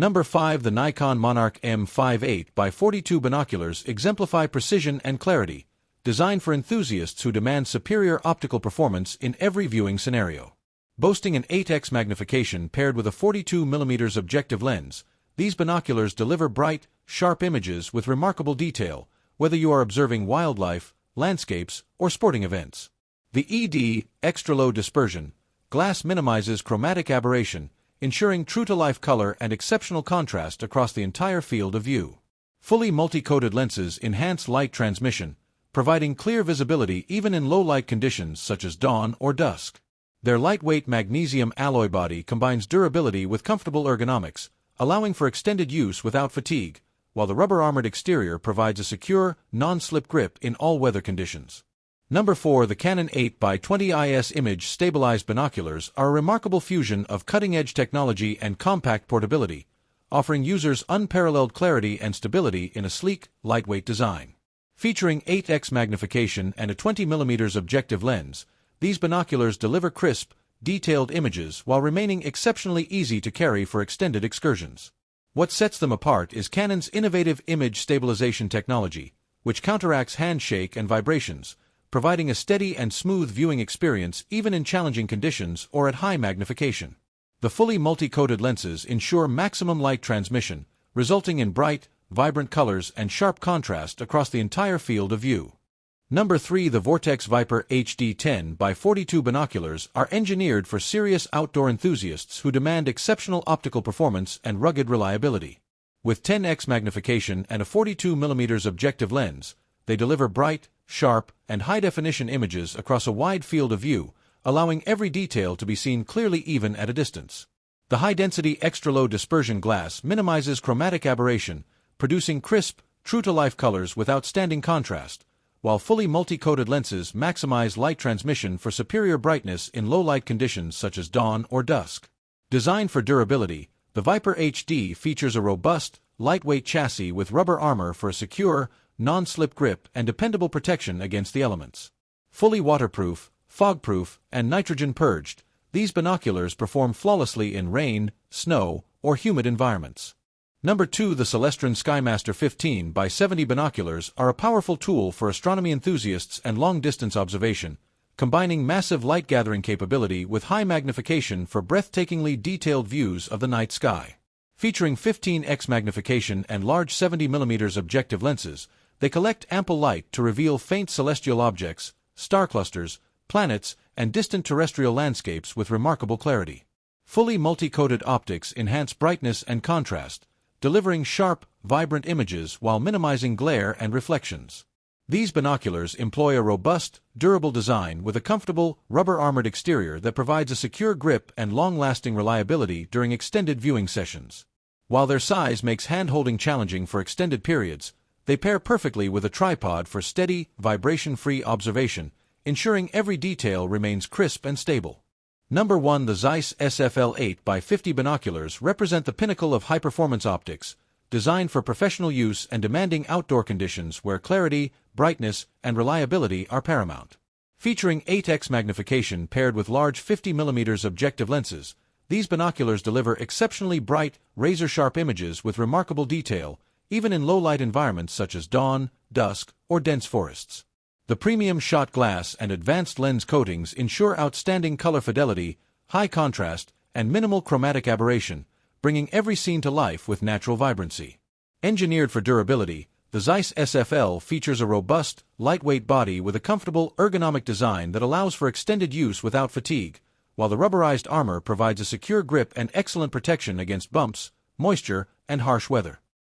Number 5. The Nikon Monarch M5.8x42 binoculars exemplify precision and clarity, designed for enthusiasts who demand superior optical performance in every viewing scenario. Boasting an 8x magnification paired with a 42mm objective lens, these binoculars deliver bright, sharp images with remarkable detail, whether you are observing wildlife, landscapes, or sporting events. The ED, extra-low dispersion, glass minimizes chromatic aberration, ensuring true-to-life color and exceptional contrast across the entire field of view. Fully multi-coated lenses enhance light transmission, providing clear visibility even in low-light conditions such as dawn or dusk. Their lightweight magnesium alloy body combines durability with comfortable ergonomics, allowing for extended use without fatigue, while the rubber-armored exterior provides a secure, non-slip grip in all weather conditions. Number 4. The Canon 8x20 image-stabilized binoculars are a remarkable fusion of cutting-edge technology and compact portability, offering users unparalleled clarity and stability in a sleek, lightweight design. Featuring 8x magnification and a 20mm objective lens, these binoculars deliver crisp, detailed images while remaining exceptionally easy to carry for extended excursions. What sets them apart is Canon's innovative image stabilization technology, which counteracts handshake and vibrations, providing a steady and smooth viewing experience even in challenging conditions or at high magnification. The fully multi-coated lenses ensure maximum light transmission, resulting in bright, vibrant colors and sharp contrast across the entire field of view. Number 3. The Vortex Viper HD 10x42 binoculars are engineered for serious outdoor enthusiasts who demand exceptional optical performance and rugged reliability. With 10x magnification and a 42mm objective lens, they deliver bright, sharp, and high-definition images across a wide field of view, allowing every detail to be seen clearly even at a distance. The high-density extra-low dispersion glass minimizes chromatic aberration, producing crisp, true-to-life colors with outstanding contrast, while fully multi-coated lenses maximize light transmission for superior brightness in low-light conditions such as dawn or dusk. Designed for durability, the Viper HD features a robust, lightweight chassis with rubber armor for a secure, non-slip grip and dependable protection against the elements. Fully waterproof, fog-proof, and nitrogen-purged, these binoculars perform flawlessly in rain, snow, or humid environments. Number 2. The Celestron SkyMaster 15x70 binoculars are a powerful tool for astronomy enthusiasts and long-distance observation, combining massive light-gathering capability with high magnification for breathtakingly detailed views of the night sky. Featuring 15x magnification and large 70mm objective lenses, they collect ample light to reveal faint celestial objects, star clusters, planets, and distant terrestrial landscapes with remarkable clarity. Fully multi-coated optics enhance brightness and contrast, delivering sharp, vibrant images while minimizing glare and reflections. These binoculars employ a robust, durable design with a comfortable, rubber-armored exterior that provides a secure grip and long-lasting reliability during extended viewing sessions. While their size makes hand-holding challenging for extended periods, they pair perfectly with a tripod for steady, vibration-free observation, ensuring every detail remains crisp and stable. Number 1. The Zeiss SFL 8x50 binoculars represent the pinnacle of high-performance optics, designed for professional use and demanding outdoor conditions where clarity, brightness, and reliability are paramount. Featuring 8x magnification paired with large 50mm objective lenses, these binoculars deliver exceptionally bright, razor-sharp images with remarkable detail, even in low-light environments such as dawn, dusk, or dense forests. The premium shot glass and advanced lens coatings ensure outstanding color fidelity, high contrast, and minimal chromatic aberration, bringing every scene to life with natural vibrancy. Engineered for durability, the Zeiss SFL features a robust, lightweight body with a comfortable, ergonomic design that allows for extended use without fatigue, while the rubberized armor provides a secure grip and excellent protection against bumps, moisture, and harsh weather.